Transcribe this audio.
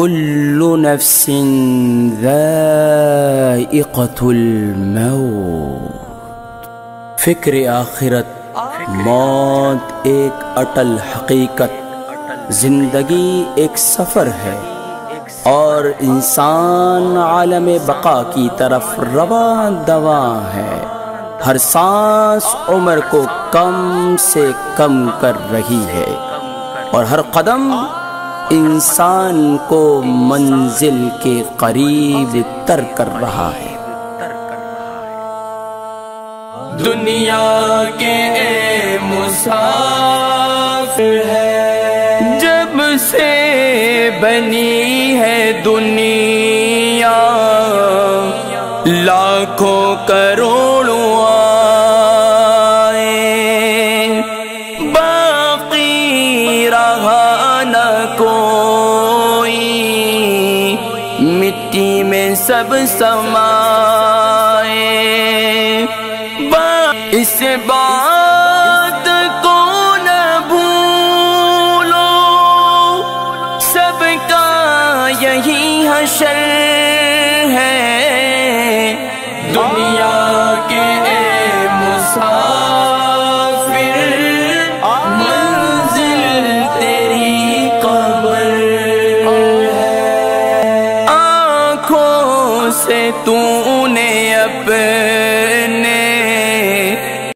کل نفس ذائقۃ الموت۔ فکر آخرت، موت ایک اٹل حقیقت، زندگی ایک سفر ہے اور انسان عالم بقا کی طرف رواں دواں ہے۔ ہر سانس عمر کو کم سے کم کر رہی ہے اور ہر قدم انسان کو منزل کے قریب تر کر رہا ہے۔ دنیا کے مسافر ہے، جب سے بنی ہے دنیا لاکھوں کروڑوں آئے، باقی رہا نہ کوئی، مٹی میں سب سمائے۔ اس بات کو نہ بھولو، سب کا یہی حشر ہے۔ دنیا کے مسافر، منزل تیری قبر ہے۔ آنکھوں سے تو نے اپنے